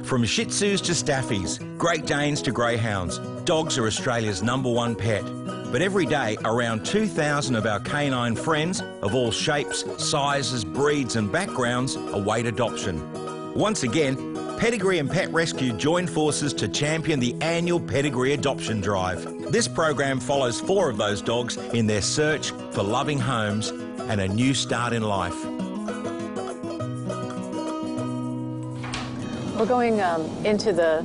From Shih Tzus to Staffies, Great Danes to Greyhounds, dogs are Australia's #1 pet. But every day, around 2,000 of our canine friends of all shapes, sizes, breeds and backgrounds await adoption. Once again, Pedigree and Pet Rescue join forces to champion the annual Pedigree Adoption Drive. This program follows 4 of those dogs in their search for loving homes and a new start in life. We're going into the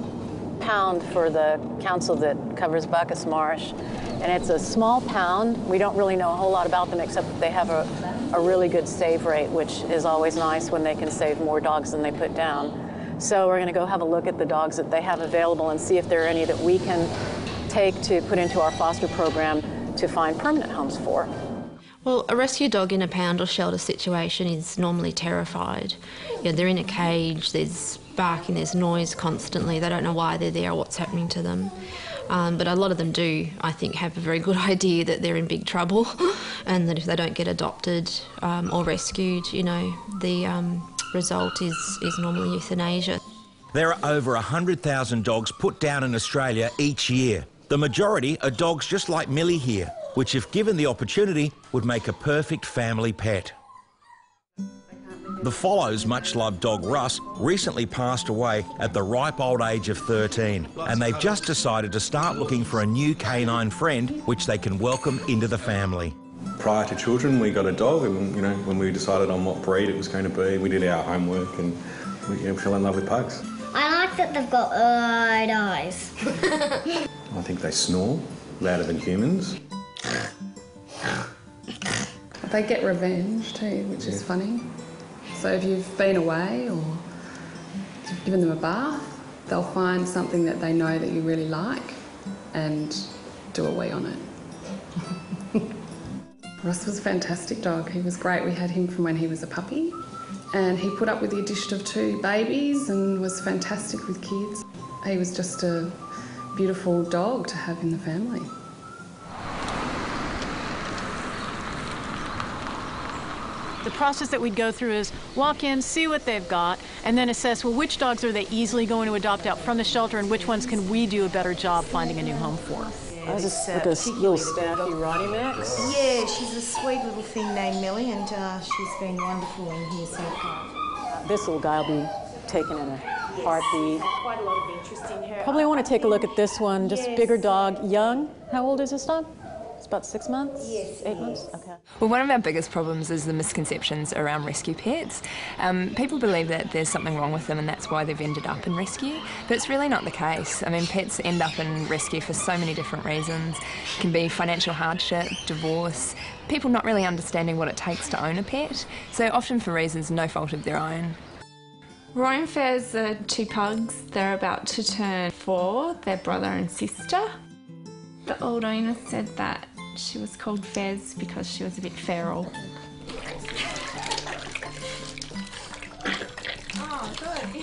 pound for the council that covers Bacchus Marsh, and it's a small pound. We don't really know a whole lot about them except that they have a really good save rate, which is always nice when they can save more dogs than they put down. So we're going to go have a look at the dogs that they have available and see if there are any that we can take to put into our foster program to find permanent homes for. Well, a rescue dog in a pound or shelter situation is normally terrified. They're in a cage, there's barking, there's noise constantly. They don't know why they're there or what's happening to them. But a lot of them do, I think, have a very good idea that they're in big trouble and that if they don't get adopted or rescued, the result is normally euthanasia. There are over 100,000 dogs put down in Australia each year. The majority are dogs just like Millie here, which if given the opportunity would make a perfect family pet. The Follow's much-loved dog Russ recently passed away at the ripe old age of 13, and they've just decided to start looking for a new canine friend which they can welcome into the family. Prior to children, we got a dog, and when we decided on what breed it was going to be, we did our homework and we fell in love with pugs. I like that they've got wide eyes. I think they snore louder than humans. They get revenge too, which is funny. So if you've been away or you've given them a bath, they'll find something that they know that you really like and do a wee on it. Ross was a fantastic dog. He was great. We had him from when he was a puppy, and he put up with the addition of 2 babies and was fantastic with kids. He was just a beautiful dog to have in the family. The process that we'd go through is walk in, see what they've got, and then assess, well, which dogs are they easily going to adopt out from the shelter and which ones can we do a better job finding a new home for? Yeah, this like a little Staffy Ronnie mix? Yeah, she's a sweet little thing named Millie, and she's been wonderful in here so far. This little guy will be taken in a heartbeat. Quite a lot of interest in her. Probably want to take a look at this one, just bigger dog, young. How old is this dog? It's about 6 months? Yes. 8 months? Okay. Well, one of our biggest problems is the misconceptions around rescue pets. People believe that there's something wrong with them and that's why they've ended up in rescue, but it's really not the case. I mean, pets end up in rescue for so many different reasons. It can be financial hardship, divorce, people not really understanding what it takes to own a pet, so often for reasons no fault of their own. Roy and Fez are 2 pugs. They're about to turn 4. They're brother and sister. The old owner said that she was called Fez because she was a bit feral.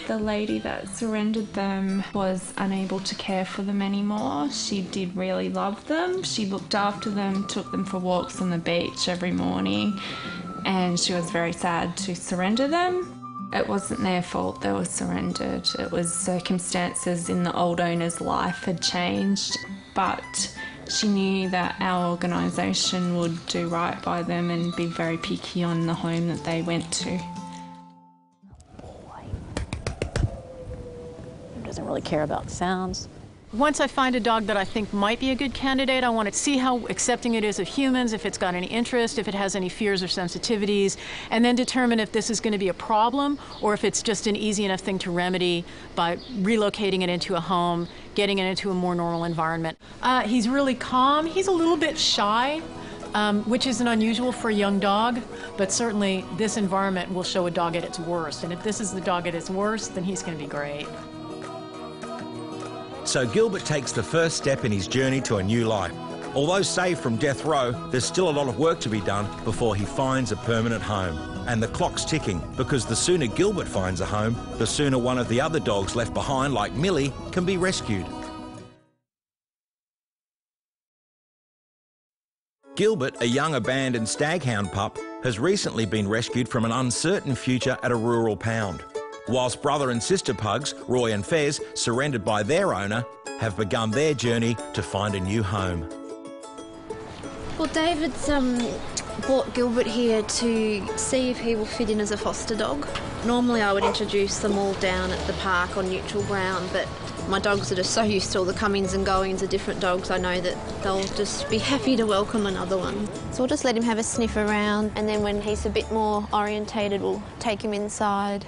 The lady that surrendered them was unable to care for them anymore. She did really love them. She looked after them, took them for walks on the beach every morning, and she was very sad to surrender them. It wasn't their fault they were surrendered. It was circumstances in the old owner's life had changed, but she knew that our organisation would do right by them and be very picky on the home that they went to. Doesn't really care about sounds. Once I find a dog that I think might be a good candidate, I want to see how accepting it is of humans, if it's got any interest, if it has any fears or sensitivities, and then determine if this is going to be a problem or if it's just an easy enough thing to remedy by relocating it into a home, getting it into a more normal environment. He's really calm. He's a little bit shy, which isn't unusual for a young dog, but certainly this environment will show a dog at its worst. And if this is the dog at its worst, then he's going to be great. So Gilbert takes the first step in his journey to a new life. Although saved from death row, there's still a lot of work to be done before he finds a permanent home. And the clock's ticking, because the sooner Gilbert finds a home, the sooner one of the other dogs left behind, like Millie, can be rescued. Gilbert, a young abandoned staghound pup, has recently been rescued from an uncertain future at a rural pound. whilst brother and sister pugs, Roy and Fez, surrendered by their owner, have begun their journey to find a new home. Well, David's brought Gilbert here to see if he will fit in as a foster dog. Normally I would introduce them all down at the park on neutral ground, but my dogs are just so used to all the comings and goings of different dogs, I know that they'll just be happy to welcome another one. So we'll just let him have a sniff around, and then when he's a bit more orientated, we'll take him inside.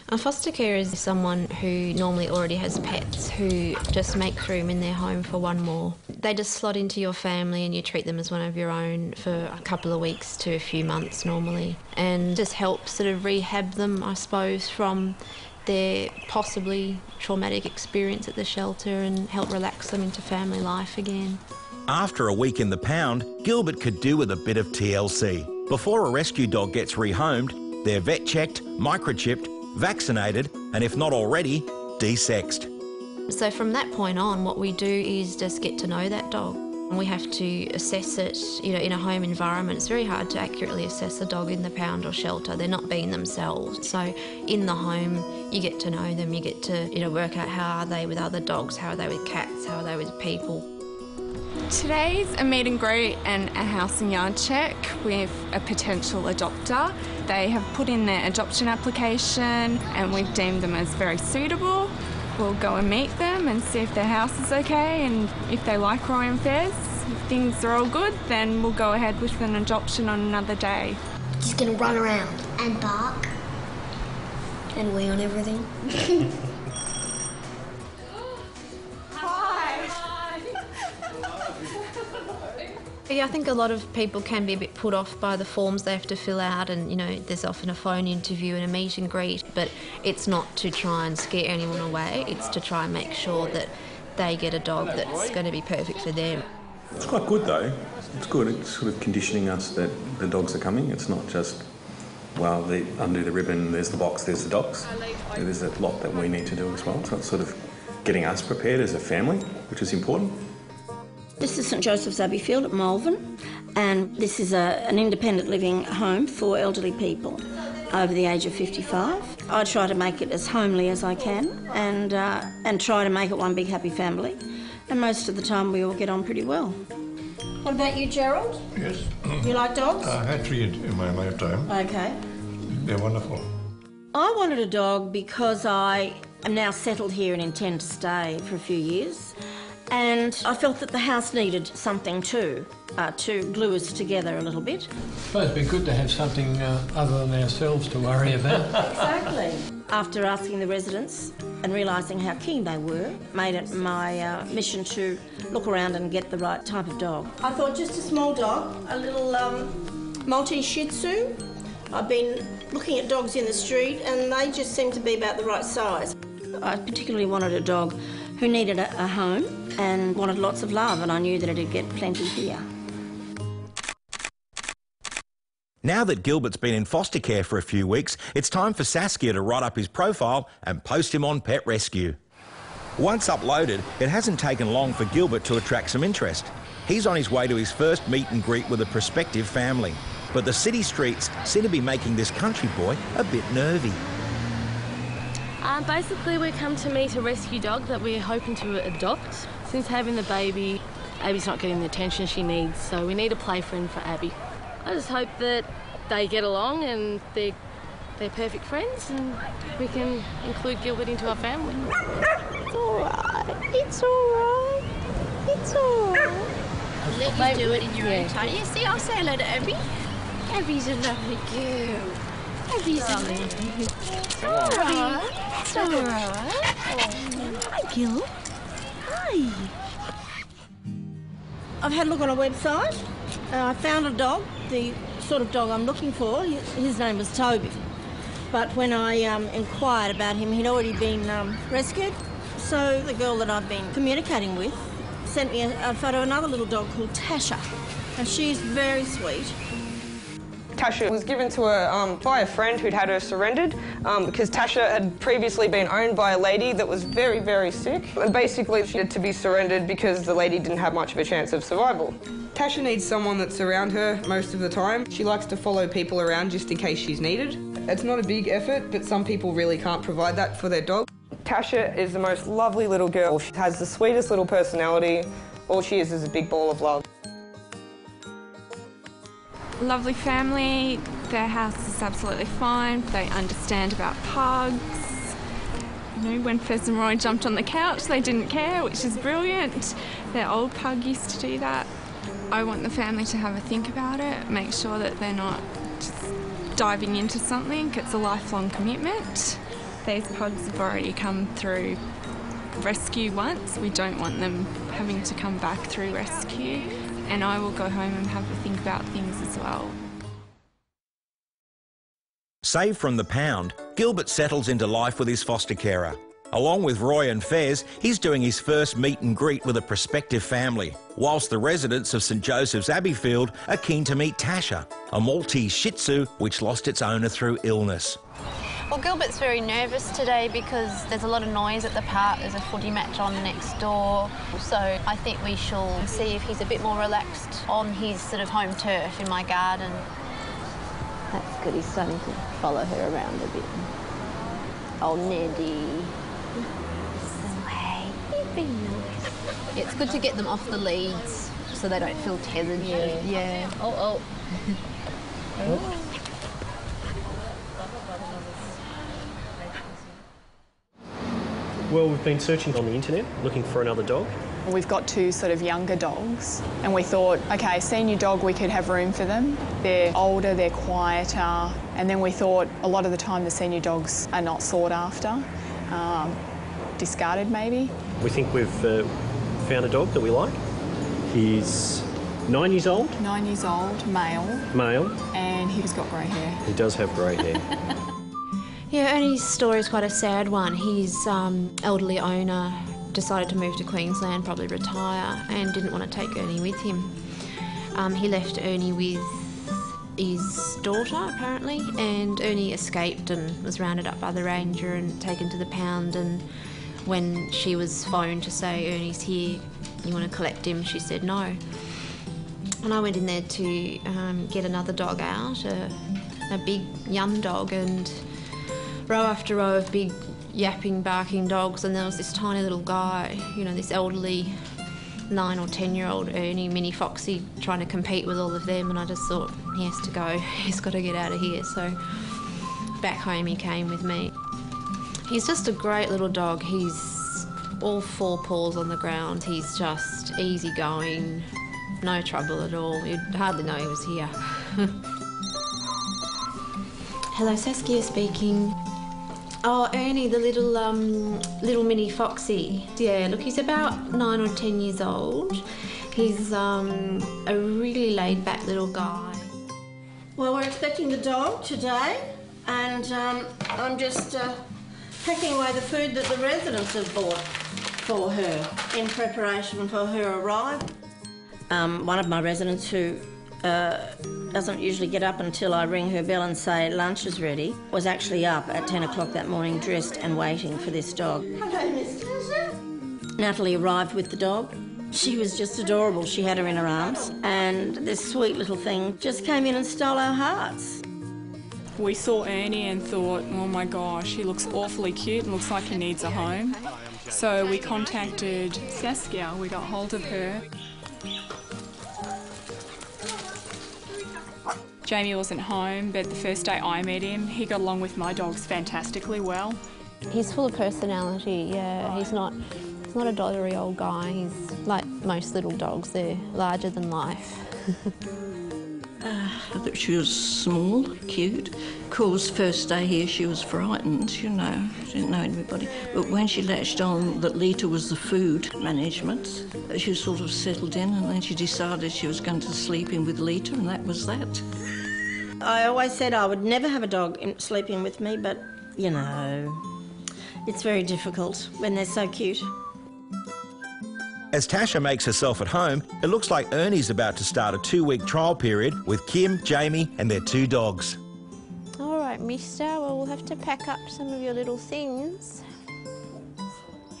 A foster carer is someone who normally already has pets who just make room in their home for one more. They just slot into your family and you treat them as one of your own for a couple of weeks to a few months normally, and just help sort of rehab them, I suppose, from their possibly traumatic experience at the shelter and help relax them into family life again. After a week in the pound, Gilbert could do with a bit of TLC. Before a rescue dog gets rehomed, they're vet checked, microchipped, vaccinated, and if not already, desexed. So from that point on, what we do is just get to know that dog. We have to assess it, in a home environment. It's very hard to accurately assess a dog in the pound or shelter. They're not being themselves. So in the home, you get to know them. You get to, work out how are they with other dogs, how are they with cats, how are they with people. Today's a meet and greet and a house and yard check with a potential adopter. They have put in their adoption application and we've deemed them as very suitable. We'll go and meet them and see if their house is okay, and if they like Roy and Fez, if things are all good, then we'll go ahead with an adoption on another day. He's gonna run around and bark and wee on everything. Yeah, I think a lot of people can be a bit put off by the forms they have to fill out, and there's often a phone interview and a meet and greet, but it's not to try and scare anyone away, it's to try and make sure that they get a dog that's going to be perfect for them. It's quite good though. It's good. It's sort of conditioning us that the dogs are coming. It's not just, well, they undo the ribbon, there's the box, there's the dogs. There's a lot that we need to do as well. So it's sort of getting us prepared as a family, which is important. This is St Joseph's Abbeyfield at Malvern, and this is an independent living home for elderly people over the age of 55. I try to make it as homely as I can and try to make it one big happy family, and most of the time we all get on pretty well. What about you, Gerald? Yes. You like dogs? I had 3 in my lifetime. Okay. They're wonderful. I wanted a dog because I am now settled here and intend to stay for a few years. And I felt that the house needed something too, to glue us together a little bit. I suppose it'd be good to have something other than ourselves to worry about. Exactly. After asking the residents and realising how keen they were, made it my mission to look around and get the right type of dog. I thought just a small dog, a little Maltese Shih Tzu. I've been looking at dogs in the street and they just seem to be about the right size. I particularly wanted a dog who needed a home and wanted lots of love, and I knew that it'd get plenty here. Now that Gilbert's been in foster care for a few weeks, it's time for Saskia to write up his profile and post him on Pet Rescue. Once uploaded, it hasn't taken long for Gilbert to attract some interest. He's on his way to his first meet and greet with a prospective family. But the city streets seem to be making this country boy a bit nervy. Basically, we come to meet a rescue dog that we're hoping to adopt. Since having the baby, Abby's not getting the attention she needs, so we need a play friend for Abby. I just hope that they get along and they're perfect friends and we can include Gilbert into our family. It's all right. It's all right. It's all right. Let you do it in your own time. You see, I'll say hello to Abby. Abby's a lovely girl. Abby's a lovely girl. It's all right. It's all right. Hi, Gil. Hi. I've had a look on a website. I found a dog, the sort of dog I'm looking for. His name was Toby. But when I inquired about him, he'd already been rescued. So the girl that I've been communicating with sent me a photo of another little dog called Tasha. And she's very sweet. Tasha was given to her by a friend who'd had her surrendered because Tasha had previously been owned by a lady that was very, very sick. And basically she had to be surrendered because the lady didn't have much of a chance of survival. Tasha needs someone that's around her most of the time. She likes to follow people around just in case she's needed. It's not a big effort, but some people really can't provide that for their dog. Tasha is the most lovely little girl. She has the sweetest little personality. All she is a big ball of love. Lovely family, their house is absolutely fine, they understand about pugs. You know, when Fez and Roy jumped on the couch, they didn't care, which is brilliant. Their old pug used to do that. I want the family to have a think about it, make sure that they're not just diving into something. It's a lifelong commitment. These pugs have already come through rescue once. We don't want them having to come back through rescue. And I will go home and have a think about things as well. Saved from the pound, Gilbert settles into life with his foster carer. Along with Roy and Fez, he's doing his first meet and greet with a prospective family, whilst the residents of St Joseph's Abbeyfield are keen to meet Tasha, a Maltese Shih Tzu which lost its owner through illness. Well, Gilbert's very nervous today because there's a lot of noise at the park. There's a footy match on next door. So I think we shall see if he's a bit more relaxed on his sort of home turf in my garden. That's good. He's starting to follow her around a bit. Oh, Neddy. So, hey, you've been nice. Yeah, it's good to get them off the leads so they don't feel tethered. Yeah. Oh. Well, we've been searching on the internet, looking for another dog. We've got two sort of younger dogs and we thought, OK, senior dog, we could have room for them. They're older, they're quieter, and then we thought a lot of the time the senior dogs are not sought after, discarded maybe. We think we've found a dog that we like. He's 9 years old. 9 years old, male. Male. And he's got grey hair. He does have grey hair. Yeah, Ernie's story is quite a sad one. His elderly owner decided to move to Queensland, probably retire, and didn't want to take Ernie with him. He left Ernie with his daughter, apparently, and Ernie escaped and was rounded up by the ranger and taken to the pound. And when she was phoned to say, Ernie's here, you want to collect him, she said no. And I went in there to get another dog out, a big young dog, and row after row of big yapping, barking dogs, and there was this tiny little guy, you know, this elderly 9 or 10-year-old Ernie, mini Foxy, trying to compete with all of them, and I just thought, he has to go, he's got to get out of here. So back home he came with me. He's just a great little dog. He's all 4 paws on the ground. He's just easygoing, no trouble at all. You'd hardly know he was here. Hello, Saskia speaking. Oh, Ernie, the little mini Foxy. Yeah, look, he's about 9 or 10 years old. He's a really laid-back little guy. Well, we're expecting the dog today, and I'm just packing away the food that the residents have bought for her in preparation for her arrival. One of my residents who doesn't usually get up until I ring her bell and say lunch is ready, was actually up at 10 o'clock that morning dressed and waiting for this dog. Hello, Miss Tasha. Natalie arrived with the dog. She was just adorable. She had her in her arms, and this sweet little thing just came in and stole our hearts. We saw Ernie and thought, oh my gosh, he looks awfully cute and looks like he needs a home. So we contacted Saskia, we got hold of her. Jamie wasn't home, but the first day I met him, he got along with my dogs fantastically well. He's full of personality, yeah. He's not a doddery old guy. He's like most little dogs, they're larger than life. She was small, cute. Of course, first day here she was frightened, you know, she didn't know anybody. But when she latched on that Lita was the food management, she sort of settled in, and then she decided she was going to sleep in with Lita, and that was that. I always said I would never have a dog sleep in with me, but, you know, it's very difficult when they're so cute. As Tasha makes herself at home, it looks like Ernie's about to start a 2-week trial period with Kim, Jamie and their 2 dogs. All right, mister, well, we'll have to pack up some of your little things.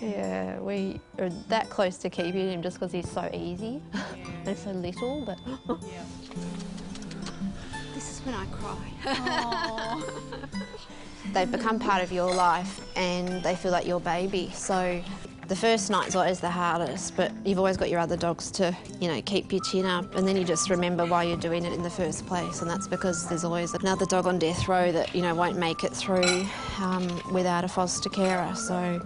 Yeah, we are that close to keeping him just because he's so easy and so little, but... This is when I cry. They've become part of your life and they feel like your baby, so the first night's always the hardest, but you've always got your other dogs to, you know, keep your chin up, and then you just remember why you're doing it in the first place, and that's because there's always another dog on death row that, you know, won't make it through without a foster carer. So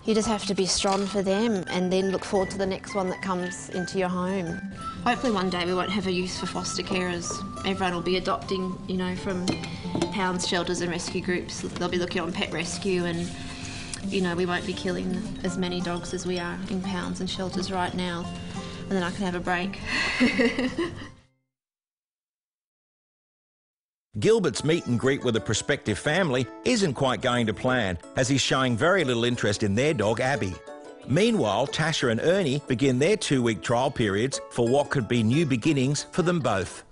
you just have to be strong for them and then look forward to the next one that comes into your home. Hopefully one day we won't have a use for foster carers. Everyone will be adopting, you know, from hounds, shelters and rescue groups. They'll be looking on Pet Rescue and, you know, we won't be killing as many dogs as we are in pounds and shelters right now. And then I can have a break. Gilbert's meet and greet with a prospective family isn't quite going to plan, as he's showing very little interest in their dog, Abby. Meanwhile, Tasha and Ernie begin their 2-week trial periods for what could be new beginnings for them both.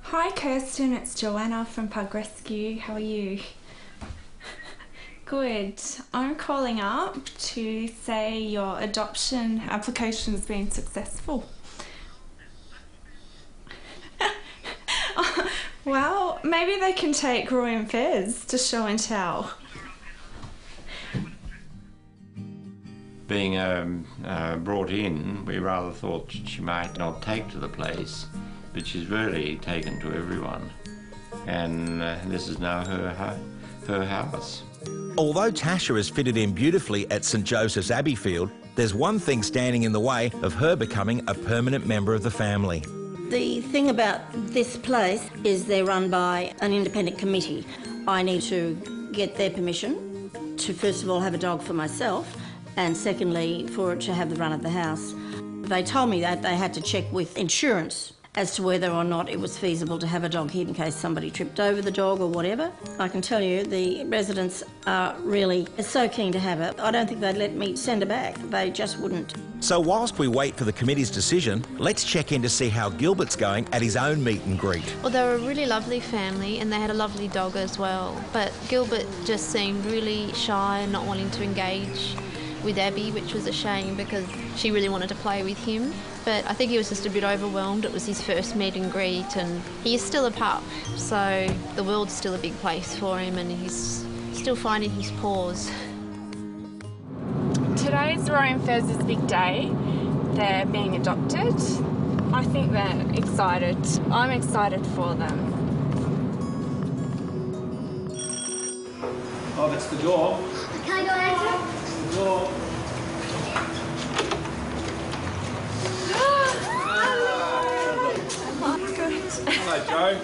Hi Kirsten, it's Joanna from Pug Rescue. How are you? Good. I'm calling up to say your adoption application has been successful. Well, maybe they can take Roy and Fez to show and tell. Being brought in, we rather thought she might not take to the place, but she's really taken to everyone. And this is now her house. Although Tasha is fitted in beautifully at St Joseph's Abbeyfield, there's one thing standing in the way of her becoming a permanent member of the family. The thing about this place is they're run by an independent committee. I need to get their permission to first of all have a dog for myself and secondly for it to have the run of the house. They told me that they had to check with insurance as to whether or not it was feasible to have a dog here in case somebody tripped over the dog or whatever. I can tell you the residents are really so keen to have it. I don't think they'd let me send her back. They just wouldn't. So whilst we wait for the committee's decision, let's check in to see how Gilbert's going at his own meet and greet. Well, they were a really lovely family and they had a lovely dog as well, but Gilbert just seemed really shy and not wanting to engage with Abby, which was a shame because she really wanted to play with him. But I think he was just a bit overwhelmed. It was his first meet and greet and he is still a pup, so the world's still a big place for him and he's still finding his paws. Today's Roy and Fez's big day. They're being adopted. I think they're excited. I'm excited for them. Oh, that's the door. Can I go answer? The door. Hello, Joe.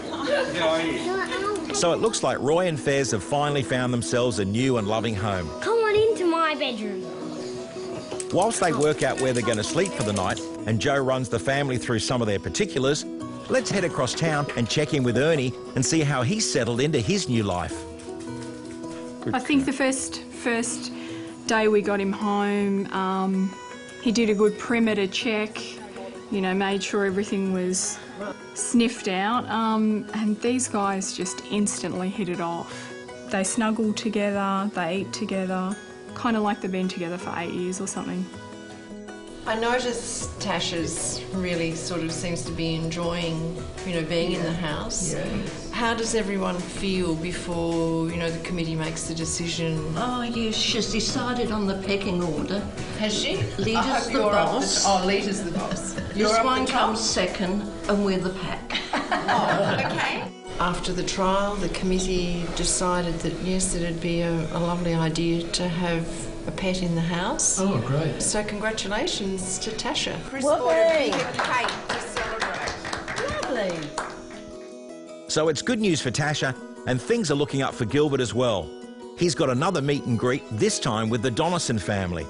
How are you? So it looks like Roy and Fez have finally found themselves a new and loving home. Come on into my bedroom. Whilst they work out where they're going to sleep for the night and Joe runs the family through some of their particulars, let's head across town and check in with Ernie and see how he's settled into his new life. I think the first day we got him home, he did a good perimeter check, you know, made sure everything was sniffed out, and these guys just instantly hit it off. They snuggle together, they eat together, kind of like they've been together for 8 years or something. I notice Tasha's really sort of seems to be enjoying, you know, being in the house. Yeah. How does everyone feel before, you know, the committee makes the decision? Oh, yes, she's decided on the pecking order. Has she? Lita's the boss. Oh, Lita's the boss. This one comes second, and we're the pack. Oh, okay. After the trial, the committee decided that, yes, it'd be a lovely idea to have a pet in the house. Oh, great. So congratulations to Tasha. Chris Whoopee. bought a big cake to celebrate. Lovely. So it's good news for Tasha and things are looking up for Gilbert as well. He's got another meet and greet, this time with the Donaldson family.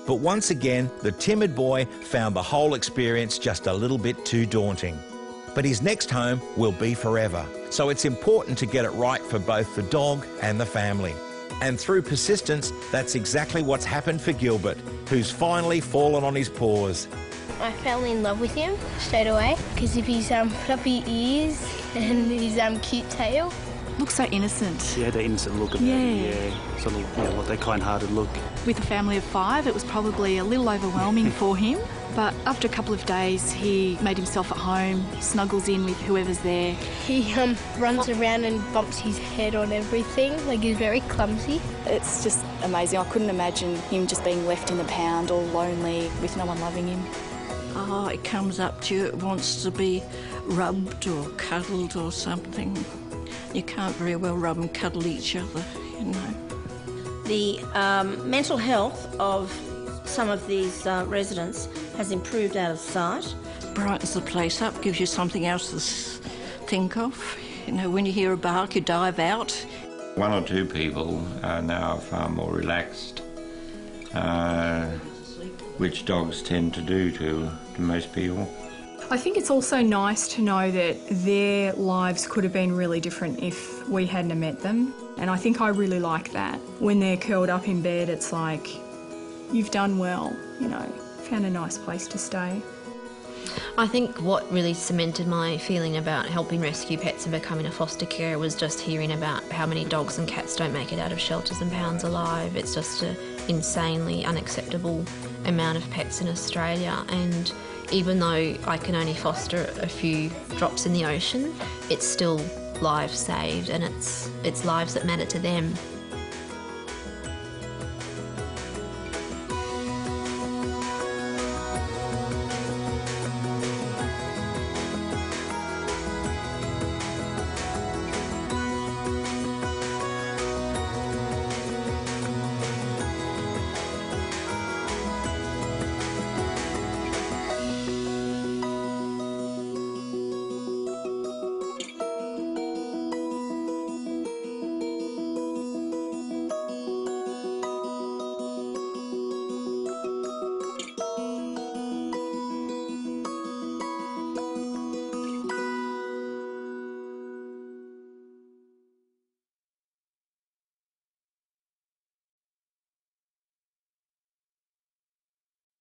But once again, the timid boy found the whole experience just a little bit too daunting. But his next home will be forever. So it's important to get it right for both the dog and the family. And through persistence, that's exactly what's happened for Gilbert, who's finally fallen on his paws. I fell in love with him straight away because of his fluffy ears and his cute tail. Looks so innocent. Yeah, the innocent look about him, yeah. Sort of, yeah, like that kind-hearted look. With a family of 5, it was probably a little overwhelming for him. But after a couple of days, he made himself at home, snuggles in with whoever's there. He runs around and bumps his head on everything, like he's very clumsy. It's just amazing. I couldn't imagine him just being left in the pound all lonely with no one loving him. Oh, it comes up to you, it wants to be rubbed or cuddled or something. You can't very well rub and cuddle each other, you know. The mental health of some of these residents has improved out of sight. Brightens the place up, gives you something else to think of. You know, when you hear a bark, you dive out. 1 or 2 people are now far more relaxed, which dogs tend to do to most people. I think it's also nice to know that their lives could have been really different if we hadn't have met them. And I think I really like that. When they're curled up in bed, it's like, you've done well, you know, found a nice place to stay. I think what really cemented my feeling about helping rescue pets and becoming a foster carer was just hearing about how many dogs and cats don't make it out of shelters and pounds alive. It's just an insanely unacceptable amount of pets in Australia, and even though I can only foster a few drops in the ocean, it's still lives saved, and it's lives that matter to them.